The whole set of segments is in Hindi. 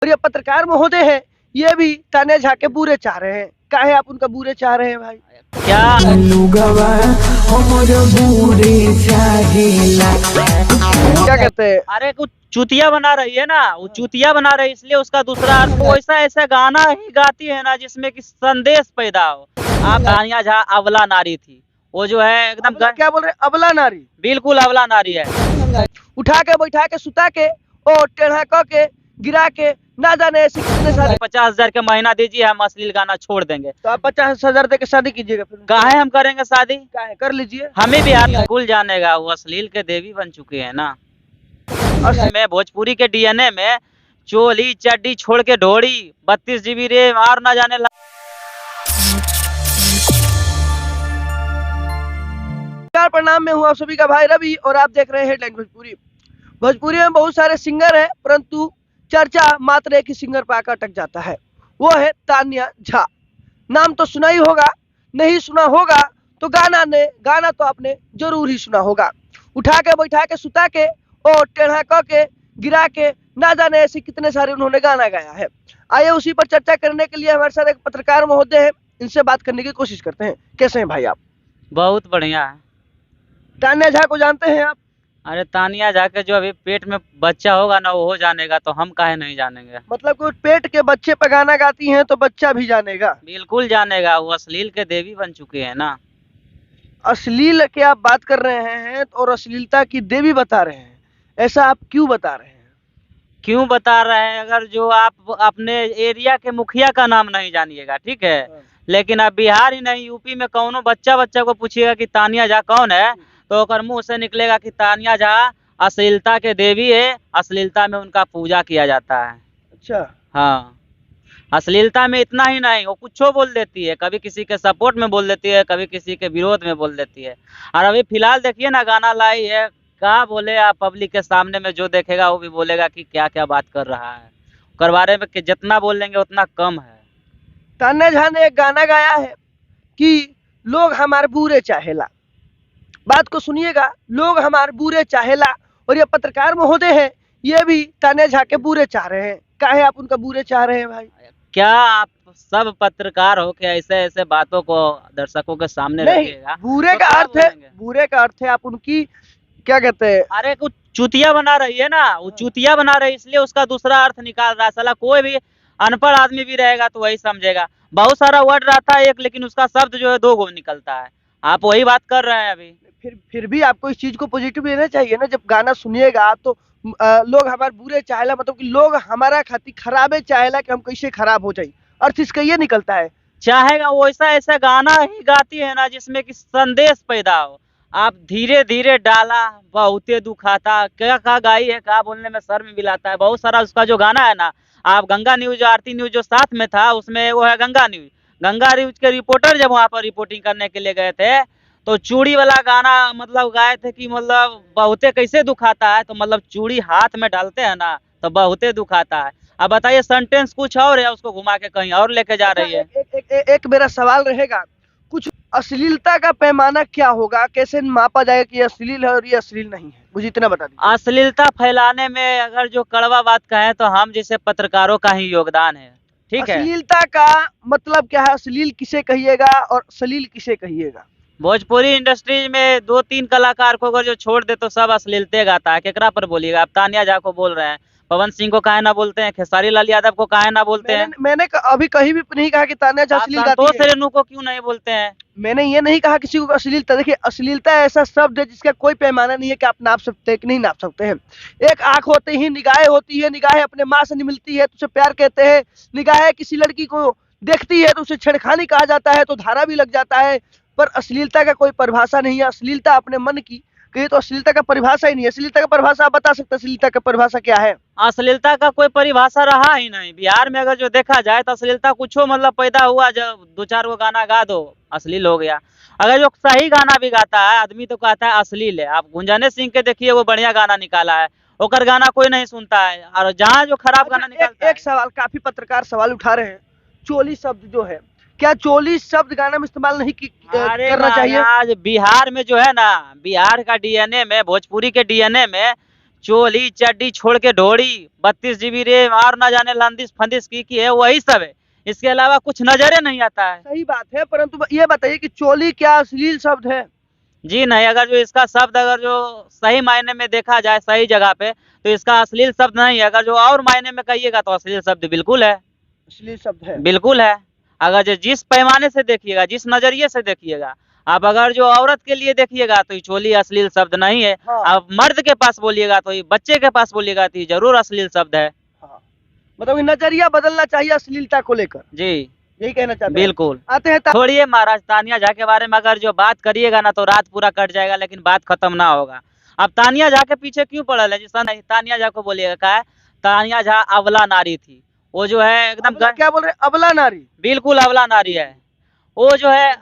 ये पत्रकार महोदय है, ये भी तान्या झा के बुरे चाह रहे हैं। काहे आप उनका बुरे चाह रहे हैं भाई? क्या क्या कहते हैं? अरे कुछ चूतिया बना रही है ना, वो चूतिया बना रही है, इसलिए उसका दूसरा अर्थ वो ऐसा ऐसा गाना ही गाती है ना जिसमें कि संदेश पैदा हो। आप तान्या झा अबला नारी थी, वो जो है एकदम क्या बोल रहे हैं? अबला नारी? बिल्कुल अबला नारी है। उठा के बैठा के सुता के और टेढ़ा क के गिरा के ना जाने ऐसे कितने सारे। 50,000 का महीना दीजिए, हम अश्लील गाना छोड़ देंगे। तो आप 50,000 दे के शादी कीजिएगा फिर? काहे हम करेंगे शादी? काहे कर लीजिए। हमें बिहार में स्कूल जाने का, वो अश्लील के देवी बन चुके हैं ना। और में भोजपुरी के डीएनए में चोली चड्डी छोड़ के ढोड़ी 32 GB रे और ना जाने नमस्कार, प्रणाम। मैं हूं आप सभी का भाई रवि और आप देख रहे हैं हेडलाइन भोजपुरी। भोजपुरी में बहुत सारे सिंगर हैं, परंतु चर्चा मात्र एक ही सिंगर पर आकर अटक जाता है, वो है तान्या झा। नाम तो सुना ही होगा, नहीं सुना होगा तो गाना तो आपने जरूर ही सुना होगा। उठा के बैठा के सुता के और टेढ़ा क के गिरा के ना जाने ऐसे कितने सारे उन्होंने गाना गाया है। आइए उसी पर चर्चा करने के लिए हमारे साथ एक पत्रकार महोदय है, इनसे बात करने की कोशिश करते हैं। कैसे हैं भाई आप? बहुत बढ़िया है। तान्या झा को जानते हैं आप? अरे तानिया झा के जो अभी पेट में बच्चा होगा ना, वो हो जानेगा, तो हम काहे नहीं जानेंगे। मतलब कोई पेट के बच्चे पे गाना गाती हैं तो बच्चा भी जानेगा? बिल्कुल जानेगा, वो अश्लील के देवी बन चुके हैं ना। अश्लील की आप बात कर रहे हैं और अश्लीलता की देवी बता रहे हैं, ऐसा आप क्यों बता रहे हैं? क्यों बता रहे हैं? अगर जो आप अपने एरिया के मुखिया का नाम नहीं जानिएगा, ठीक है, लेकिन अब बिहार ही नहीं यूपी में कौनो बच्चा को पूछिएगा कि तानिया झा कौन है, तो ओकर मुंह से निकलेगा कि तानिया झा अश्लीलता के देवी है, अश्लीलता में उनका पूजा किया जाता है। अच्छा। हाँ, अश्लीलता में इतना ही नहीं, वो कुछो बोल देती है, कभी किसी के सपोर्ट में बोल देती है, कभी किसी के विरोध में बोल देती है। और अभी फिलहाल देखिए ना, गाना लाई है, क्या बोले आप, पब्लिक के सामने में जो देखेगा वो भी बोलेगा कि क्या क्या बात कर रहा है। उसके बारे में कि जितना बोलेंगे उतना कम है। तान्या झा ने एक गाना गाया है कि लोग हमारे बुरे चाहेला। बात को सुनिएगा, लोग हमारे बुरे चाहेला। और ये पत्रकार महोदय है, ये भी तान्या झा के बुरे चाह रहे हैं। काहे आप उनका बुरे चाह रहे हैं भाई? क्या आप सब पत्रकार हो के ऐसे ऐसे बातों को दर्शकों के सामने रखिएगा? बुरे का अर्थ है, बुरे का अर्थ है आप उनकी क्या कहते हैं? अरे कुछ चूतिया बना रही है ना, वो चूतिया बना रही है, इसलिए उसका दूसरा अर्थ निकाल रहा है। साला कोई भी अनपढ़ आदमी भी रहेगा तो वही समझेगा। बहुत सारा वर्ड रहता है एक, लेकिन उसका शब्द जो है 2 गो निकलता है। आप वही बात कर रहे हैं अभी। फिर भी आपको इस चीज को पॉजिटिव लेना चाहिए ना। जब गाना सुनिएगा तो लोग हमारे बुरे चाहेला, मतलब कि लोग हमारा खातिर खराबे चाहेला कि हम कैसे खराब हो जाए, अर्थ इसका ये निकलता है। चाहेगा वो ऐसा ऐसा गाना ही गाती है ना जिसमें कि संदेश पैदा हो। आप धीरे धीरे डाला बहुते दुखाता, क्या गाई है, क्या बोलने में शर्म भी लाता है। बहुत सारा उसका जो गाना है ना, आप गंगा न्यूज आरती न्यूज जो साथ में था, उसमें वो है गंगा न्यूज के रिपोर्टर जब वहाँ पर रिपोर्टिंग करने के लिए गए थे, तो चूड़ी वाला गाना मतलब गाए थे कि मतलब बहुते कैसे दुखाता है, तो मतलब चूड़ी हाथ में डालते हैं ना तो बहुते दुखाता है। अब बताइए, सेंटेंस कुछ और है, उसको घुमा के कहीं और लेके जा रही है। एक मेरा सवाल रहेगा, कुछ अश्लीलता का पैमाना क्या होगा? कैसे मापा जाएगा कि ये अश्लील है और ये अश्लील नहीं है? मुझे इतना बता दीजिए। अश्लीलता फैलाने में अगर जो कड़वा बात कहें तो हम जैसे पत्रकारों का ही योगदान है, ठीक है। अश्लीलता का मतलब क्या है? अश्लील किसे कहिएगा और सलील किसे कहिएगा? भोजपुरी इंडस्ट्री में 2-3 कलाकार को अगर जो छोड़ दे तो सब अश्लीलते गाता है। केकरा पर बोलिएगा? आप तान्या झा को बोल रहे हैं, पवन सिंह को काहे ना बोलते हैं, खेसारी लाल यादव को काहे ना बोलते हैं? मैंने अभी कहीं भी नहीं कहा कि तान्या झा अश्लील गाती है। संतोष रेणु को क्यों नहीं बोलते हैं? मैंने ये नहीं कहा किसी को अश्लीलता। देखिए, अश्लीलता ऐसा शब्द है जिसका कोई पैमाना नहीं है कि आप नाप सकते हैं कि नहीं नाप सकते हैं। एक आंख होते ही निगाहें होती है, निगाहें अपने माँ से मिलती है तो उसे प्यार कहते हैं। निगाहें किसी लड़की को देखती है तो उसे छेड़खानी कहा जाता है, तो धारा भी लग जाता है। पर अश्लीलता का कोई परिभाषा नहीं है। अश्लीलता अपने मन की कही तो अश्लीलता का परिभाषा ही नहीं है। अश्लीलता का परिभाषा आप बता सकते हैं? अश्लीलता का परिभाषा क्या है? अश्लीलता का कोई परिभाषा रहा ही नहीं बिहार में। अगर जो देखा जाए तो अश्लीलता कुछ मतलब पैदा हुआ, जब 2-4 गो गाना गा दो अश्लील हो गया। अगर जो सही गाना भी गाता है आदमी तो कहता है अश्लील है। आप गुंजाने सिंह के देखिए, वो बढ़िया गाना निकाला है, ओकर गाना कोई नहीं सुनता है। और जहाँ जो खराब गाना निकालता है। एक सवाल, काफी पत्रकार सवाल उठा रहे हैं, चोली शब्द जो है, क्या चोली शब्द गाना में इस्तेमाल नहीं करना चाहिए? आज बिहार में जो है ना, बिहार का डीएनए में, भोजपुरी के डीएनए में चोली चड्डी छोड़ के ढोड़ी 32 GB रैम और ना जाने लंदिस फंदिस की है, वही सब है। इसके अलावा कुछ नजरे नहीं आता है। सही बात है, परंतु ये बताइए कि चोली क्या अश्लील शब्द है? जी नहीं, अगर जो इसका शब्द अगर जो सही मायने में देखा जाए सही जगह पे, तो इसका अश्लील शब्द नहीं है। अगर जो और मायने में कहिएगा तो अश्लील शब्द बिल्कुल है, अश्लील शब्द है। बिल्कुल है। अगर जो जिस पैमाने से देखिएगा, जिस नजरिए से देखिएगा, आप अगर जो औरत के लिए देखिएगा तो ये चोली अश्लील शब्द नहीं है। हाँ। आप मर्द के पास बोलिएगा तो ये बच्चे के पास बोलिएगा तो ये जरूर अश्लील शब्द है। हाँ। मतलब ये नजरिया बदलना चाहिए अश्लीलता को लेकर, जी यही कहना चाहते हैं। बिल्कुल। आते हैं छोड़िए महाराज, तानिया झा के बारे में अगर जो बात करिएगा ना तो रात पूरा कट जाएगा, लेकिन बात खत्म ना होगा। अब तानिया झा के पीछे क्यों पड़ल है? जिसका नहीं, तानिया झा को बोलिएगा क्या है, तानिया झा अबला नारी थी। वो जो है एकदम क्या बोल रहे हैं, अबला नारी? बिल्कुल अबला नारी है। वो जो है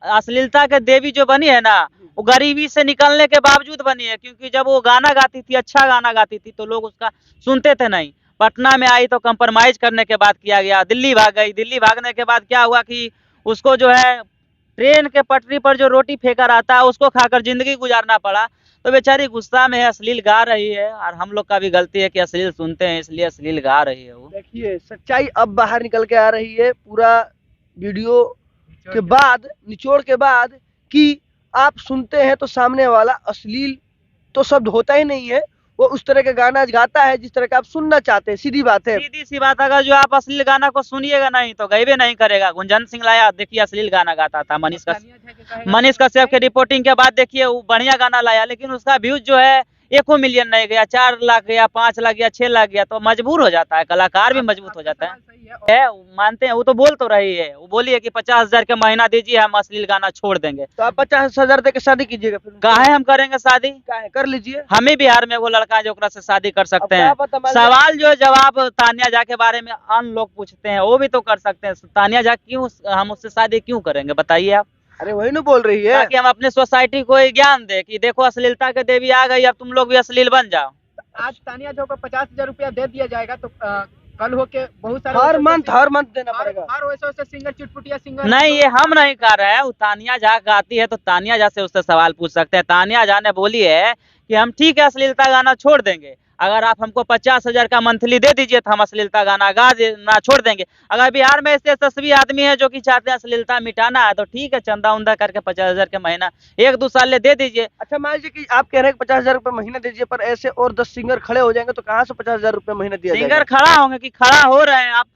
अश्लीलता के देवी जो बनी है ना, वो गरीबी से निकलने के बावजूद बनी है। क्योंकि जब वो गाना गाती थी, अच्छा गाना गाती थी, तो लोग उसका सुनते थे नहीं। पटना में आई तो कंप्रोमाइज करने के बाद किया गया, दिल्ली भाग गई। दिल्ली भागने के बाद क्या हुआ कि उसको जो है ट्रेन के पटरी पर जो रोटी फेंका रहता है उसको खाकर जिंदगी गुजारना पड़ा। तो बेचारी गुस्सा में है, अश्लील गा रही है। और हम लोग का भी गलती है कि अश्लील सुनते हैं, इसलिए अश्लील गा रही है वो। देखिए सच्चाई अब बाहर निकल के आ रही है, पूरा वीडियो के बाद, निचोड़ के बाद, कि आप सुनते हैं तो सामने वाला अश्लील तो शब्द होता ही नहीं है, वो उस तरह का गाना गाता है जिस तरह का आप सुनना चाहते हैं। सीधी बात है, सीधी सी बात। अगर जो आप अश्लील गाना को सुनिएगा नहीं तो गईबे नहीं करेगा। गुंजन सिंह लाया, देखिए अश्लील गाना गाता था। मनीष कश्यप के रिपोर्टिंग के बाद देखिए वो बढ़िया गाना लाया, लेकिन उसका व्यूज जो है 1 मिलियन नहीं गया, 4 लाख गया, 5 लाख गया, 6 लाख गया। तो मजबूर हो जाता है, कलाकार भी मजबूत हो जाता है। मानते हैं, वो तो बोल तो रही है, वो बोली है कि 50,000 का महीना दीजिए, हम अश्लील गाना छोड़ देंगे। तो आप 50,000 दे के शादी कीजिएगा फिर? काहे हम करेंगे शादी? काहे कर लीजिए। हमें बिहार में वो लड़का है जो ओकरा से शादी कर सकते अब हैं। क्या पता, सवाल जो जवाब तानिया झा के बारे में अन्य लोग पूछते हैं, वो भी तो कर सकते हैं। तानिया झा क्यों, हम उससे शादी क्यों करेंगे बताइए आप? अरे वही ना बोल रही है, ताकि हम अपने सोसाइटी को एक ज्ञान दे कि देखो अश्लीलता के देवी आ गई, अब तुम लोग भी अश्लील बन जाओ। आज तानिया झा को 50,000 रुपया दे दिया जाएगा तो कल होके बहुत सारे हर मंथ देना पड़ेगा। हर वैसे सिंगर, चुटपुटिया सिंगर। नहीं, ये हम नहीं कर रहे हैं। वो तानिया झा गाती है तो तानिया झा से उससे सवाल पूछ सकते हैं। तानिया झा ने बोली है कि हम ठीक है अश्लीलता गाना छोड़ देंगे, अगर आप हमको 50,000 का मंथली दे दीजिए तो हम अश्लीलता गाना ना छोड़ देंगे। अगर बिहार में ऐसे यशस्वी आदमी है जो कि चाहते हैं अश्लीलता मिटाना है तो ठीक है, चंदा उंदा करके 50,000 के महीना 1-2 साल ले दे दीजिए। अच्छा मान लीजिए कि आप कह रहे हैं 50,000 रुपए महीना दीजिए, पर ऐसे और 10 सिंगर खड़े हो जाएंगे तो कहाँ से 50,000 रुपए महीना दिया जाएगा? सिंगर खड़ा होंगे कि खड़ा हो रहे हैं? आप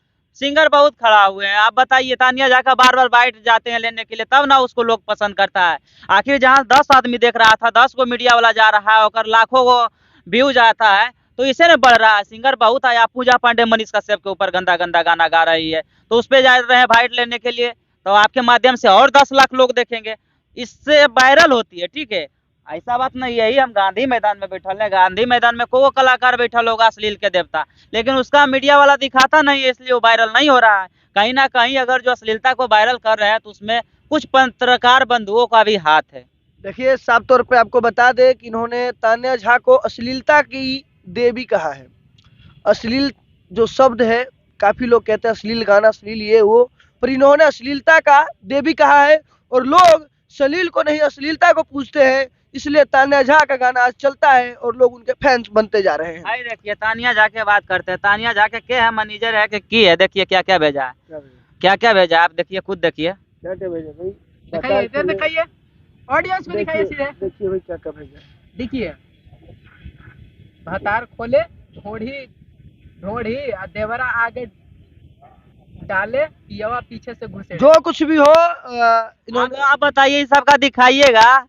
सिंगर बहुत खड़ा हुए हैं। आप बताइए, तानिया झा का बार बार बाइट जाते हैं लेने के लिए, तब ना उसको लोग पसंद करता है। आखिर जहाँ 10 आदमी देख रहा था, 10 को मीडिया वाला जा रहा है और लाखों को व्यूज आता है, तो इसे ने बढ़ रहा है। सिंगर बहुत आया, पूजा पांडे मनीष कश्यप के ऊपर गंदा गंदा गाना गा रही है, तो उस पे जा रहे हैं वाइट लेने के लिए, तो आपके माध्यम से और 10 लाख लोग देखेंगे, इससे वायरल होती है। ठीक है, ऐसा बात नहीं है। हम गांधी मैदान में बैठल है, गांधी मैदान में को कलाकार बैठल होगा अश्लील के देवता, लेकिन उसका मीडिया वाला दिखाता नहीं है, इसलिए वो वायरल नहीं हो रहा है। कहीं ना कहीं अगर जो अश्लीलता को वायरल कर रहे हैं तो उसमें कुछ पत्रकार बंधुओं का भी हाथ है। देखिए साफ तौर पे आपको बता दे कि इन्होंने तानिया झा को अश्लीलता की देवी कहा है। अश्लील जो शब्द है, काफी लोग कहते हैं अश्लील गाना, अश्लील ये वो, पर इन्होंने अश्लीलता का देवी कहा है। और लोग सलील को नहीं अश्लीलता को पूछते हैं, इसलिए तानिया झा का गाना आज चलता है और लोग उनके फैंस बनते जा रहे हैं। भाई देखिए, तानिया झा के बात करते हैं। तानिया झा के है मैनेजर है कि की है, देखिए क्या क्या भेजा है, क्या क्या भेजा है, आप देखिए, खुद देखिए। क्या क्या भेजा भाई? दिखाइए, ऑडियंस को दिखाइए सीधे। देखिए भाई क्या क्या भेजा। देखिए, भतार खोले, ढोढ़ी और देवरा आगे डाले, पियवा पीछे से घुसे। जो कुछ भी हो इन्होंने। आप बताइए, इस सबका दिखाइएगा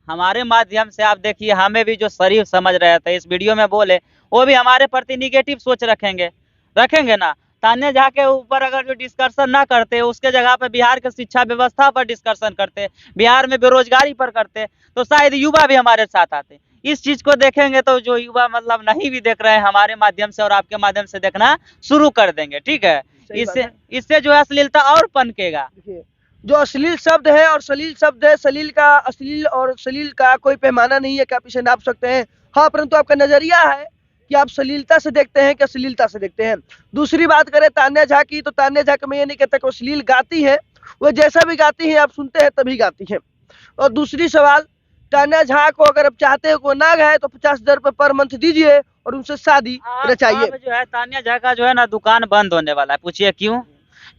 हमारे माध्यम से। आप देखिए, हमें भी जो शरीफ समझ रहे थे इस वीडियो में बोले, वो भी हमारे प्रति निगेटिव सोच रखेंगे ना। तानिया झा के ऊपर अगर जो डिस्कशन ना करते, उसके जगह पे बिहार के शिक्षा व्यवस्था पर डिस्कशन करते, बिहार में बेरोजगारी पर करते, तो शायद युवा भी हमारे साथ आते। इस चीज को देखेंगे तो जो युवा मतलब नहीं भी देख रहे हैं, हमारे माध्यम से और आपके माध्यम से देखना शुरू कर देंगे। ठीक है, इससे जो है अश्लीलता और पनकेगा। देखिए, जो अश्लील शब्द है और सलील शब्द है, अश्लील और सलील का कोई पैमाना नहीं है कि आप इसे नाप सकते हैं। हाँ, परंतु आपका नजरिया है कि आप सलीलता से देखते हैं कि अश्लीलता से देखते हैं। दूसरी बात करें तानिया झा की, तो तानिया झा को मैं ये नहीं कहता कि वो अश्लील गाती है, वो जैसा भी गाती है आप सुनते हैं तभी गाती है। और दूसरी सवाल तान्या झा को अगर आप चाहते हो को ना गाए तो 50,000 रुपए पर मंथ दीजिए और उनसे शादी रचाइए। अब जो है तान्या झा का जो है ना दुकान बंद होने वाला है। पूछिए क्यों?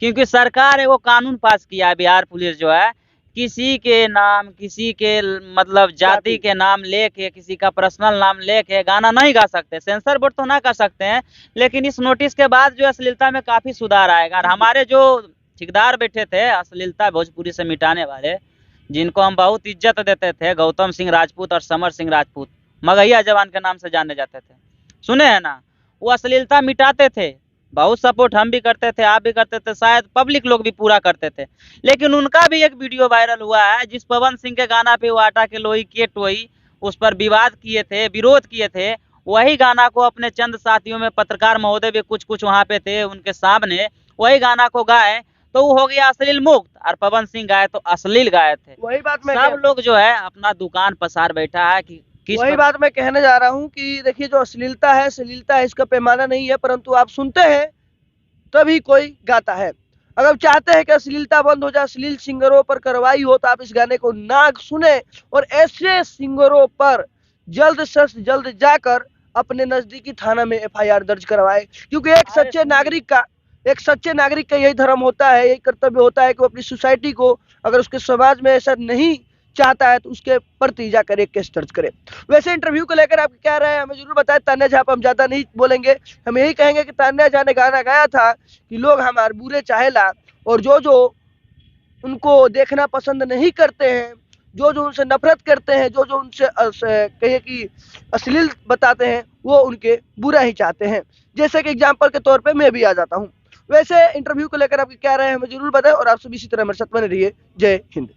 क्योंकि सरकार है वो कानून पास किया है, बिहार पुलिस जो है किसी के नाम, किसी के मतलब जाति के नाम लेके, किसी का पर्सनल नाम लेके गाना नहीं गा सकते। सेंसर बोर्ड तो ना कर सकते हैं, लेकिन इस नोटिस के बाद जो अश्लीलता में काफी सुधार आएगा। और हमारे जो ठेकेदार बैठे थे अश्लीलता भोजपुरी से मिटाने वाले, जिनको हम बहुत इज्जत देते थे, गौतम सिंह राजपूत और समर सिंह राजपूत, मगहिया जवान के नाम से जाने जाते थे, सुने हैं ना, वो अश्लीलता मिटाते थे। बहुत सपोर्ट हम भी करते थे, आप भी करते थे, शायद पब्लिक लोग भी पूरा करते थे। लेकिन उनका भी एक वीडियो वायरल हुआ है जिस पवन सिंह के गाना पे वो आटा के लोई के टोई उस पर विवाद किए थे, विरोध किए थे, वही गाना को अपने चंद साथियों में पत्रकार महोदय भी कुछ कुछ वहां पे थे उनके सामने, वही गाना को गाए तो वो हो गया अश्लील मुक्त, और पवन सिंह गाए तो अश्लील गाए थे। वही बात मैं सब लोग जो है अपना दुकान पसार बैठा है कि वही बात मैं कहने जा रहा हूँ कि देखिए जो अश्लीलता है इसका पैमाना नहीं है, परंतु आप सुनते हैं तभी कोई गाता है। अगर चाहते हैं कि अश्लीलता बंद हो जाए, अश्लील सिंगरों पर कार्रवाई हो, तो आप इस गाने को ना सुने और ऐसे सिंगरों पर जल्द से जल्द जाकर अपने नजदीकी थाना में FIR दर्ज करवाए, क्योंकि एक सच्चे नागरिक का यही धर्म होता है, यही कर्तव्य होता है कि वो अपनी सोसाइटी को, अगर उसके समाज में ऐसा नहीं चाहता है तो उसके प्रति जाकर एक केस दर्ज करे। वैसे इंटरव्यू को लेकर आपकी क्या राय है हमें जरूर बताएं। तान्या झा पर हम ज्यादा नहीं बोलेंगे, हम यही कहेंगे कि तान्या झा ने गाना गाया था कि लोग हमारे बुरे चाहेला, और जो जो उनको देखना पसंद नहीं करते हैं, जो जो उनसे नफरत करते हैं, जो जो उनसे कहिए कि अश्लील बताते हैं, वो उनके बुरा ही चाहते हैं। जैसे कि एग्जाम्पल के तौर पर मैं भी आ जाता हूँ। वैसे इंटरव्यू को लेकर आपकी क्या राय है हमें जरूर बताएं, और आप सभी इसी तरह हमारे साथ बने रहिए। जय हिंद।